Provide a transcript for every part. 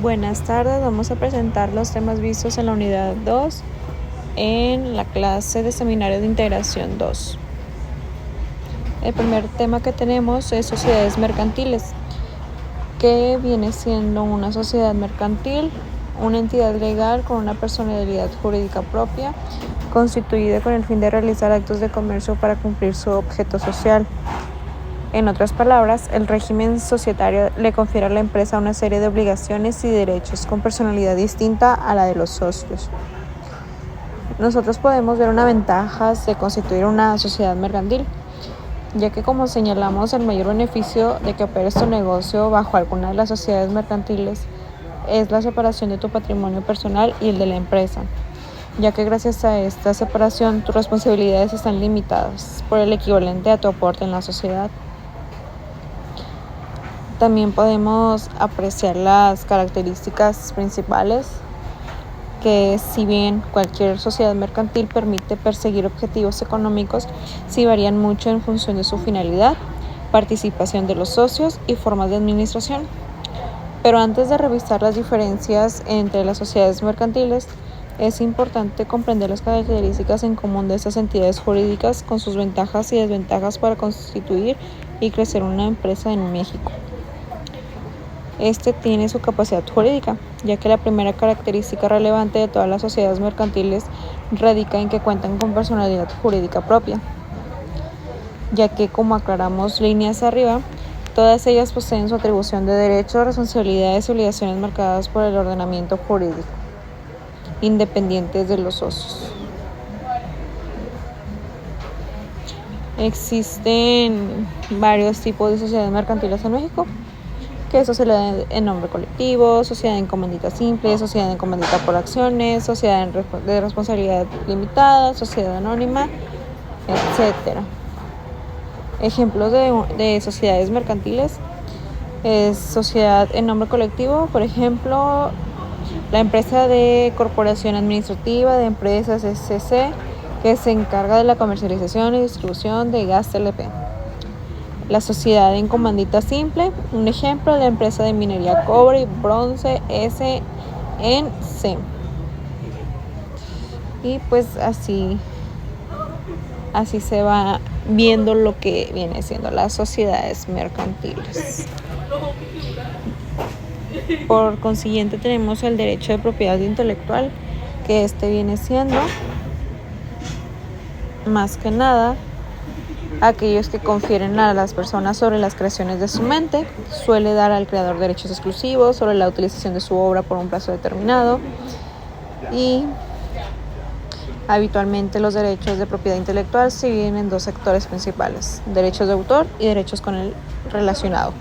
Buenas tardes, vamos a presentar los temas vistos en la unidad 2 en la clase de Seminario de Integración 2. El primer tema que tenemos es sociedades mercantiles, que viene siendo una sociedad mercantil, una entidad legal con una personalidad jurídica propia, constituida con el fin de realizar actos de comercio para cumplir su objeto social. En otras palabras, el régimen societario le confiere a la empresa una serie de obligaciones y derechos con personalidad distinta a la de los socios. Nosotros podemos ver una ventaja de constituir una sociedad mercantil, ya que, como señalamos, el mayor beneficio de que operes tu negocio bajo alguna de las sociedades mercantiles es la separación de tu patrimonio personal y el de la empresa, ya que gracias a esta separación tus responsabilidades están limitadas por el equivalente a tu aporte en la sociedad. También podemos apreciar las características principales, que si bien cualquier sociedad mercantil permite perseguir objetivos económicos, sí varían mucho en función de su finalidad, participación de los socios y formas de administración. Pero antes de revisar las diferencias entre las sociedades mercantiles, es importante comprender las características en común de estas entidades jurídicas con sus ventajas y desventajas para constituir y crecer una empresa en México. Este tiene su capacidad jurídica, ya que la primera característica relevante de todas las sociedades mercantiles radica en que cuentan con personalidad jurídica propia, ya que, como aclaramos líneas arriba, todas ellas poseen su atribución de derechos, responsabilidades y obligaciones marcadas por el ordenamiento jurídico, independientes de los socios. Existen varios tipos de sociedades mercantiles en México, que es sociedad en nombre colectivo, sociedad en comandita simple, sociedad en comandita por acciones, sociedad de responsabilidad limitada, sociedad anónima, etc. Ejemplos de sociedades mercantiles es sociedad en nombre colectivo, por ejemplo, la empresa de corporación administrativa de empresas SC, que se encarga de la comercialización y distribución de gas LP. La sociedad en comandita simple, un ejemplo, la empresa de minería cobre y bronce SNC. Y pues así se va viendo lo que viene siendo las sociedades mercantiles. Por consiguiente, tenemos el derecho de propiedad intelectual, que viene siendo más que nada aquellos que confieren a las personas sobre las creaciones de su mente, suele dar al creador derechos exclusivos sobre la utilización de su obra por un plazo determinado, y habitualmente los derechos de propiedad intelectual se dividen en dos sectores principales: derechos de autor y derechos con el relacionado,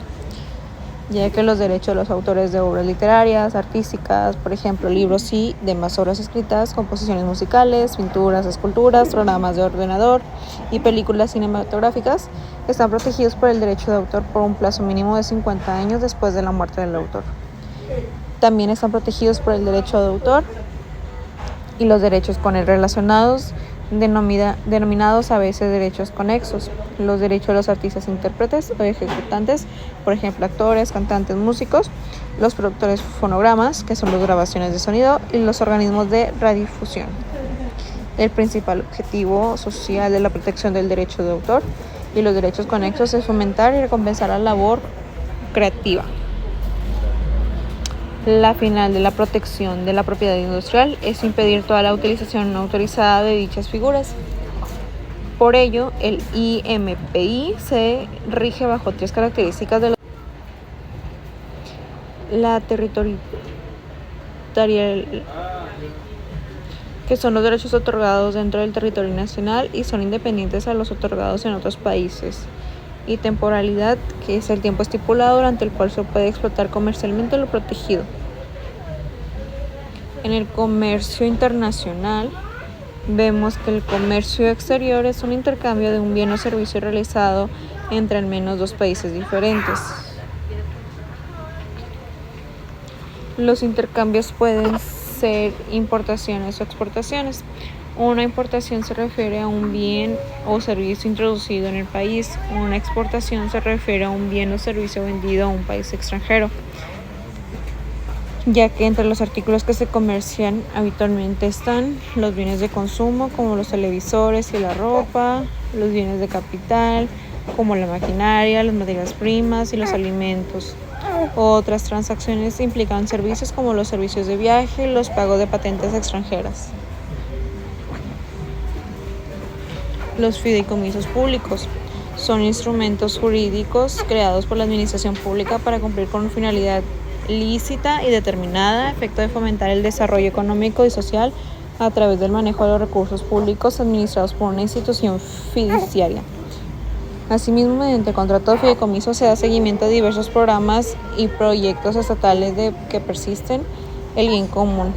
ya que los derechos de los autores de obras literarias, artísticas, por ejemplo, libros y demás obras escritas, composiciones musicales, pinturas, esculturas, programas de ordenador y películas cinematográficas, están protegidos por el derecho de autor por un plazo mínimo de 50 años después de la muerte del autor. También están protegidos por el derecho de autor y los derechos con él relacionados, denominados a veces derechos conexos: los derechos de los artistas intérpretes o ejecutantes, por ejemplo, actores, cantantes, músicos; los productores fonogramas, que son las grabaciones de sonido; y los organismos de radiodifusión. El principal objetivo social de la protección del derecho de autor y los derechos conexos es fomentar y recompensar la labor creativa. La final de la protección de la propiedad industrial es impedir toda la utilización no autorizada de dichas figuras. Por ello, el IMPI se rige bajo tres características de la territorialidad, que son los derechos otorgados dentro del territorio nacional y son independientes a los otorgados en otros países; y temporalidad, que es el tiempo estipulado durante el cual se puede explotar comercialmente lo protegido. En el comercio internacional, vemos que el comercio exterior es un intercambio de un bien o servicio realizado entre al menos dos países diferentes. Los intercambios pueden ser importaciones o exportaciones. Una importación se refiere a un bien o servicio introducido en el país. Una exportación se refiere a un bien o servicio vendido a un país extranjero. ya que entre los artículos que se comercian habitualmente están los bienes de consumo como los televisores y la ropa, los bienes de capital como la maquinaria, las materias primas y los alimentos. Otras transacciones implican servicios como los servicios de viaje y los pagos de patentes extranjeras. Los fideicomisos públicos son instrumentos jurídicos creados por la administración pública para cumplir con una finalidad lícita y determinada, a efecto de fomentar el desarrollo económico y social a través del manejo de los recursos públicos administrados por una institución fiduciaria. Asimismo, mediante el contrato de fideicomiso se da seguimiento a diversos programas y proyectos estatales que persisten el bien común.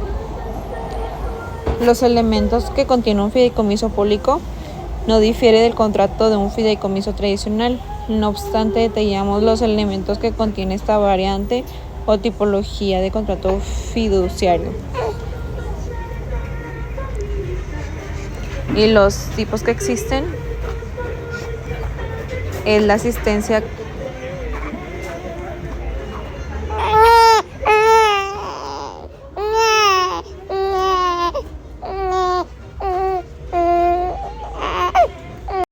Los elementos que contiene un fideicomiso público no difiere del contrato de un fideicomiso tradicional. No obstante, detallamos los elementos que contiene esta variante o tipología de contrato fiduciario. Y los tipos que existen es la asistencia